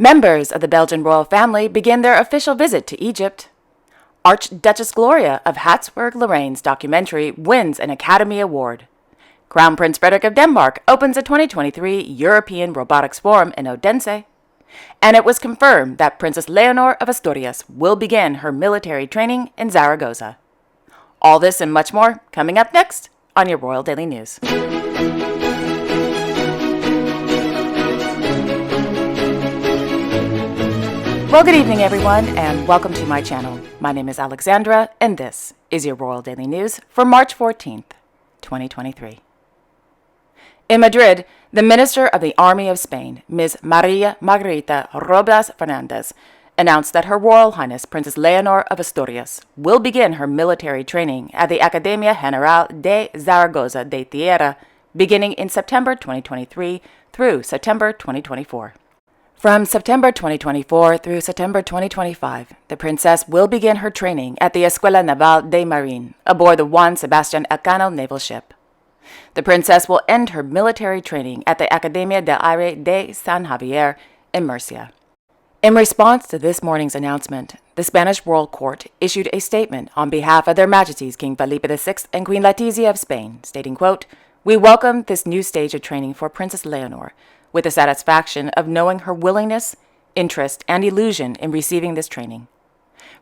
Members of the Belgian royal family begin their official visit to Egypt. Archduchess Gloria of Habsburg-Lorraine's documentary wins an Academy Award. Crown Prince Frederik of Denmark opens a 2023 European Robotics Forum in Odense. And it was confirmed that Princess Leonor of Asturias will begin her military training in Zaragoza. All this and much more coming up next on your Royal Daily News. Well, good evening, everyone, and welcome to my channel. My name is Alexandra, and this is your Royal Daily News for March 14th, 2023. In Madrid, the Minister of the Army of Spain, Ms. Margareta Robles Fernandez, announced that Her Royal Highness Princess Leonor of Asturias will begin her military training at the Academia General de Zaragoza de Tierra beginning in September 2023 through September 2024. From September 2024 through September 2025, the princess will begin her training at the Escuela Naval de Marine aboard the Juan Sebastian Elcano naval ship. The princess will end her military training at the Academia de Aire de San Javier in Murcia. In response to this morning's announcement, the Spanish Royal Court issued a statement on behalf of Their Majesties King Felipe VI and Queen Letizia of Spain, stating, quote, "We welcome this new stage of training for Princess Leonor, with the satisfaction of knowing her willingness, interest, and illusion in receiving this training.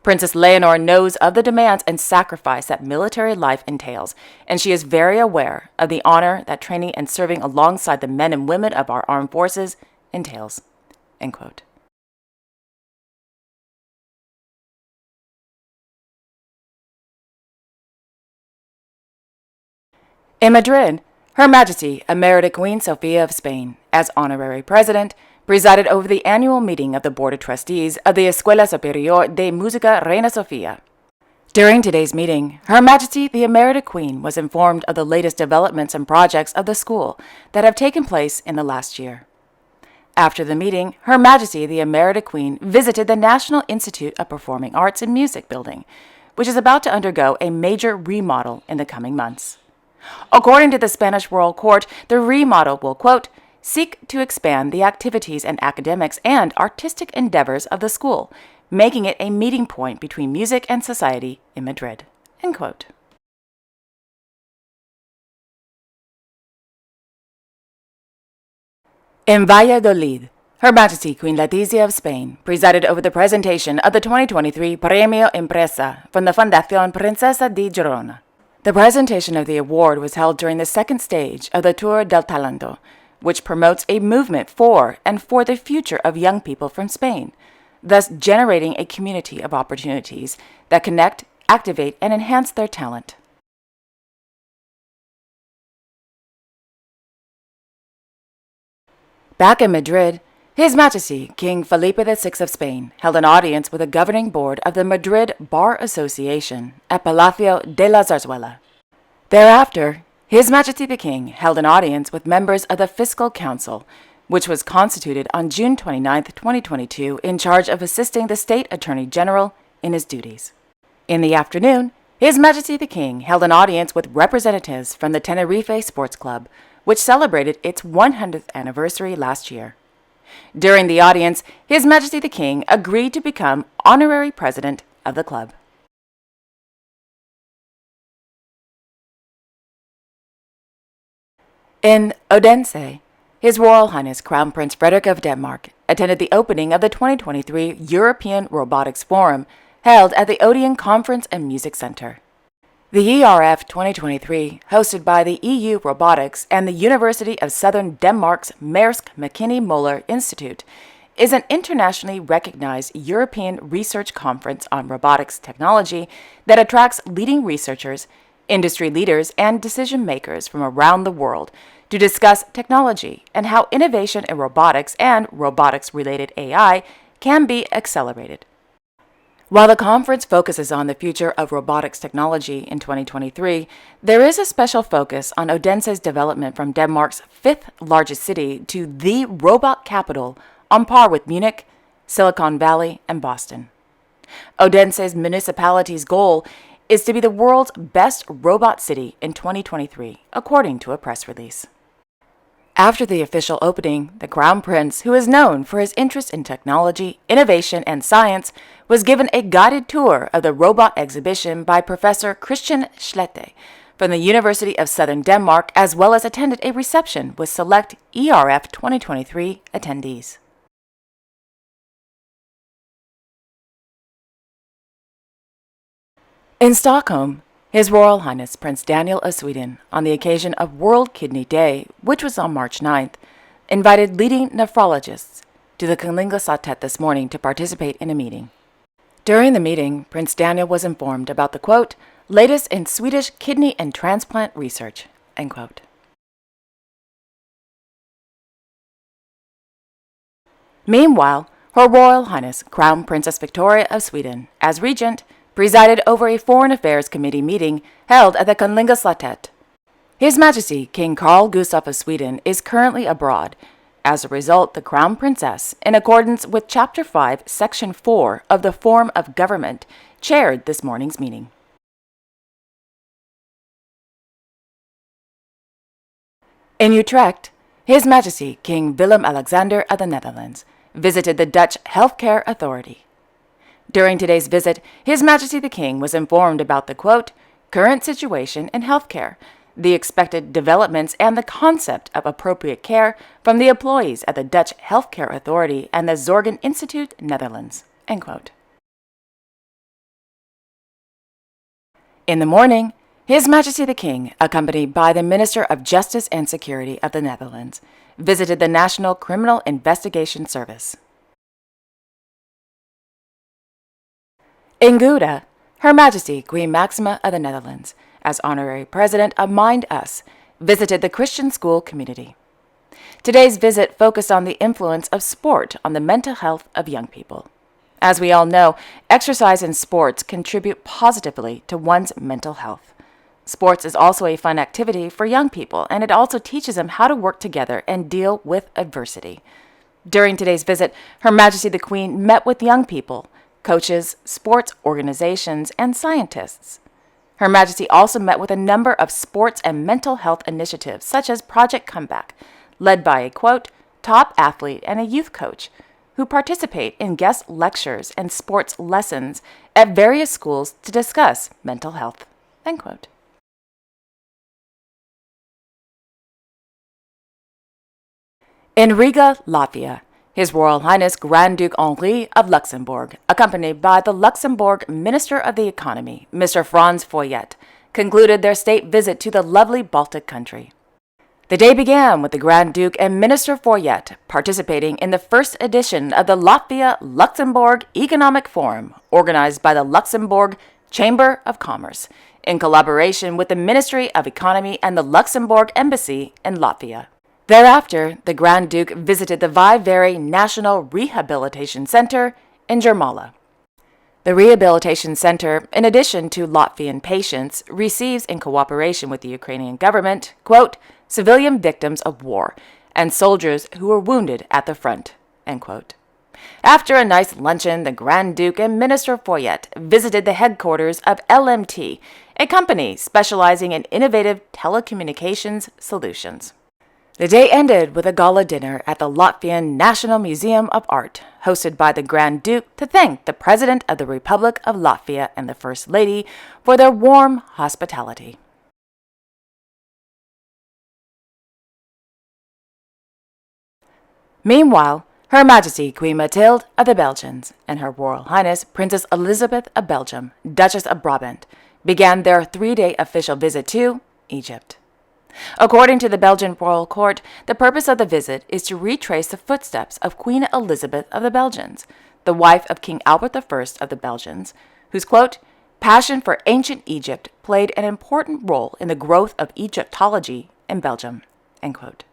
Princess Leonor knows of the demands and sacrifice that military life entails, and she is very aware of the honor that training and serving alongside the men and women of our armed forces entails." End quote. In Madrid, Her Majesty Emerita Queen Sofia of Spain, as Honorary President, presided over the annual meeting of the Board of Trustees of the Escuela Superior de Música Reina Sofia. During today's meeting, Her Majesty the Emerita Queen was informed of the latest developments and projects of the school that have taken place in the last year. After the meeting, Her Majesty the Emerita Queen visited the National Institute of Performing Arts and Music building, which is about to undergo a major remodel in the coming months. According to the Spanish Royal Court, the remodel will, quote, "seek to expand the activities and academics and artistic endeavors of the school, making it a meeting point between music and society in Madrid." End quote. In Valladolid, Her Majesty Queen Letizia of Spain presided over the presentation of the 2023 Premio Impresa from the Fundación Princesa de Girona. The presentation of the award was held during the second stage of the Tour del Talento, which promotes a movement for and for the future of young people from Spain, thus generating a community of opportunities that connect, activate, and enhance their talent. Back in Madrid, His Majesty King Felipe VI of Spain held an audience with the governing board of the Madrid Bar Association at Palacio de la Zarzuela. Thereafter, His Majesty the King held an audience with members of the Fiscal Council, which was constituted on June 29, 2022, in charge of assisting the State Attorney General in his duties. In the afternoon, His Majesty the King held an audience with representatives from the Tenerife Sports Club, which celebrated its 100th anniversary last year. During the audience, His Majesty the King agreed to become honorary president of the club. In Odense, His Royal Highness Crown Prince Frederik of Denmark attended the opening of the 2023 European Robotics Forum held at the Odeon Conference and Music Center. The ERF 2023, hosted by the EU Robotics and the University of Southern Denmark's Maersk Mc-Kinney Møller Institute, is an internationally recognized European research conference on robotics technology that attracts leading researchers, industry leaders, and decision-makers from around the world to discuss technology and how innovation in robotics and robotics-related AI can be accelerated. While the conference focuses on the future of robotics technology in 2023, there is a special focus on Odense's development from Denmark's fifth largest city to the robot capital on par with Munich, Silicon Valley, and Boston. Odense's municipality's goal is to be the world's best robot city in 2023, according to a press release. After the official opening, the Crown Prince, who is known for his interest in technology, innovation, and science, was given a guided tour of the robot exhibition by Professor Christian Schlette from the University of Southern Denmark, as well as attended a reception with select ERF 2023 attendees. In Stockholm, His Royal Highness Prince Daniel of Sweden, on the occasion of World Kidney Day, which was on March 9th, invited leading nephrologists to the Kungliga Slottet this morning to participate in a meeting. During the meeting, Prince Daniel was informed about the, quote, latest in Swedish kidney and transplant research, end quote. Meanwhile, Her Royal Highness Crown Princess Victoria of Sweden, as regent, presided over a Foreign Affairs Committee meeting held at the Kungliga Slottet. His Majesty King Carl Gustaf of Sweden is currently abroad. As a result, the Crown Princess, in accordance with Chapter 5, Section 4 of the Form of Government, chaired this morning's meeting. In Utrecht, His Majesty King Willem-Alexander of the Netherlands visited the Dutch Healthcare Authority. During today's visit, His Majesty the King was informed about the, quote, current situation in healthcare, the expected developments, and the concept of appropriate care from the employees at the Dutch Healthcare Authority and the Zorgen Institute, Netherlands, end quote. In the morning, His Majesty the King, accompanied by the Minister of Justice and Security of the Netherlands, visited the National Criminal Investigation Service. In Gouda, Her Majesty Queen Maxima of the Netherlands, as honorary president of Mind Us, visited the Christian school community. Today's visit focused on the influence of sport on the mental health of young people. As we all know, exercise and sports contribute positively to one's mental health. Sports is also a fun activity for young people, and it also teaches them how to work together and deal with adversity. During today's visit, Her Majesty the Queen met with young people, coaches, sports organizations, and scientists. Her Majesty also met with a number of sports and mental health initiatives, such as Project Comeback, led by a, quote, top athlete and a youth coach, who participate in guest lectures and sports lessons at various schools to discuss mental health, end quote. In Riga, Latvia, His Royal Highness Grand Duke Henri of Luxembourg, accompanied by the Luxembourg Minister of the Economy, Mr. Franz Foyet, concluded their state visit to the lovely Baltic country. The day began with the Grand Duke and Minister Foyet participating in the first edition of the Latvia-Luxembourg Economic Forum, organized by the Luxembourg Chamber of Commerce, in collaboration with the Ministry of Economy and the Luxembourg Embassy in Latvia. Thereafter, the Grand Duke visited the Vaiveri National Rehabilitation Center in Jurmala. The Rehabilitation Center, in addition to Latvian patients, receives, in cooperation with the Ukrainian government, quote, civilian victims of war and soldiers who were wounded at the front, end quote. After a nice luncheon, the Grand Duke and Minister Foyet visited the headquarters of LMT, a company specializing in innovative telecommunications solutions. The day ended with a gala dinner at the Latvian National Museum of Art, hosted by the Grand Duke to thank the President of the Republic of Latvia and the First Lady for their warm hospitality. Meanwhile, Her Majesty Queen Mathilde of the Belgians and Her Royal Highness Princess Elisabeth of Belgium, Duchess of Brabant, began their 3-day official visit to Egypt. According to the Belgian royal court, the purpose of the visit is to retrace the footsteps of Queen Elisabeth of the Belgians, the wife of King Albert I of the Belgians, whose, quote, passion for ancient Egypt played an important role in the growth of Egyptology in Belgium, end quote.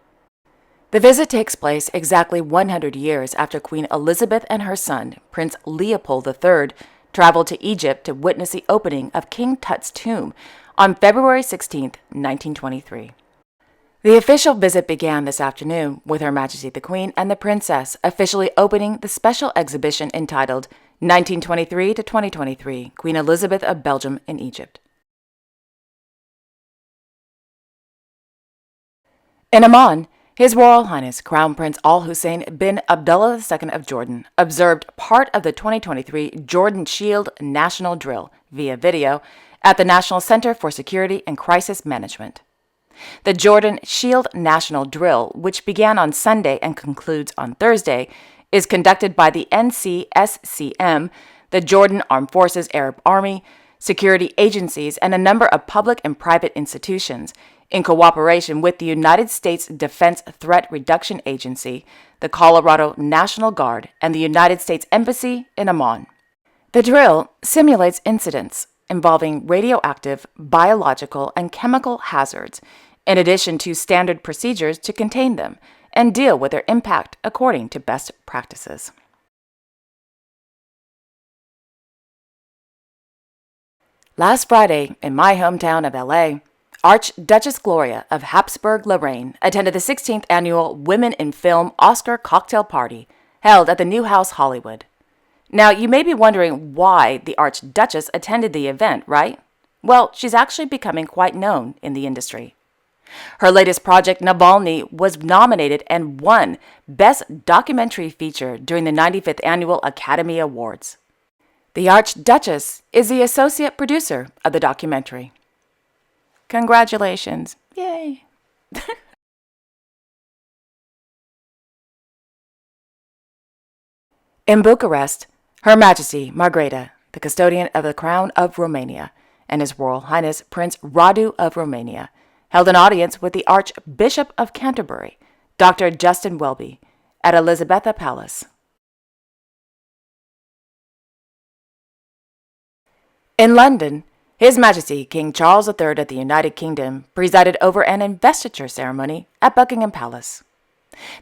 The visit takes place exactly 100 years after Queen Elizabeth and her son, Prince Leopold III, traveled to Egypt to witness the opening of King Tut's tomb on February 16, 1923. The official visit began this afternoon with Her Majesty the Queen and the Princess officially opening the special exhibition entitled 1923 to 2023, Queen Elizabeth of Belgium in Egypt. In Amman, His Royal Highness Crown Prince Al Hussein bin Abdullah II of Jordan observed part of the 2023 Jordan Shield National Drill via video at the National Center for Security and Crisis Management. The Jordan Shield National Drill, which began on Sunday and concludes on Thursday, is conducted by the NCSCM, the Jordan Armed Forces Arab Army, security agencies, and a number of public and private institutions, in cooperation with the United States Defense Threat Reduction Agency, the Colorado National Guard, and the United States Embassy in Amman. The drill simulates incidents involving radioactive, biological, and chemical hazards, in addition to standard procedures to contain them and deal with their impact according to best practices. Last Friday, in my hometown of LA, Archduchess Gloria of Habsburg-Lorraine attended the 16th annual Women in Film Oscar cocktail party held at the New House Hollywood. Now, you may be wondering why the Archduchess attended the event, right? Well, she's actually becoming quite known in the industry. Her latest project, Navalny, was nominated and won Best Documentary Feature during the 95th Annual Academy Awards. The Archduchess is the associate producer of the documentary. Congratulations. Yay. In Bucharest, Her Majesty Margareta, the Custodian of the Crown of Romania, and His Royal Highness Prince Radu of Romania held an audience with the Archbishop of Canterbury, Dr. Justin Welby, at Elisabeth Palace. In London, His Majesty King Charles III of the United Kingdom presided over an investiture ceremony at Buckingham Palace.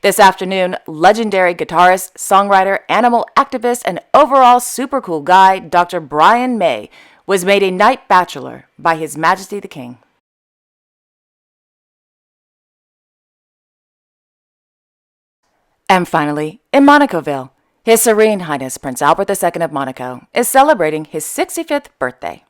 This afternoon, legendary guitarist, songwriter, animal activist, and overall super cool guy Dr. Brian May was made a Knight Bachelor by His Majesty the King. And finally, in Monacoville, His Serene Highness Prince Albert II of Monaco is celebrating his 65th birthday.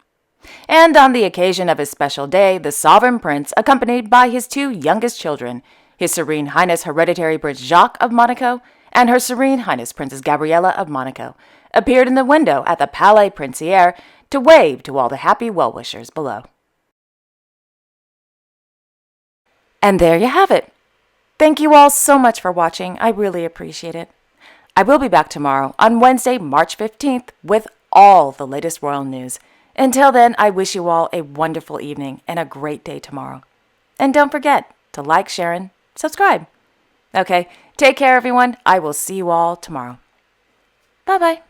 And on the occasion of his special day, the Sovereign Prince, accompanied by his two youngest children, His Serene Highness Hereditary Prince Jacques of Monaco and Her Serene Highness Princess Gabriella of Monaco, appeared in the window at the Palais Princier to wave to all the happy well-wishers below. And there you have it. Thank you all so much for watching. I really appreciate it. I will be back tomorrow on Wednesday, March 15th with all the latest royal news. Until then, I wish you all a wonderful evening and a great day tomorrow. And don't forget to like, share, and subscribe. Okay, take care, everyone. I will see you all tomorrow. Bye-bye.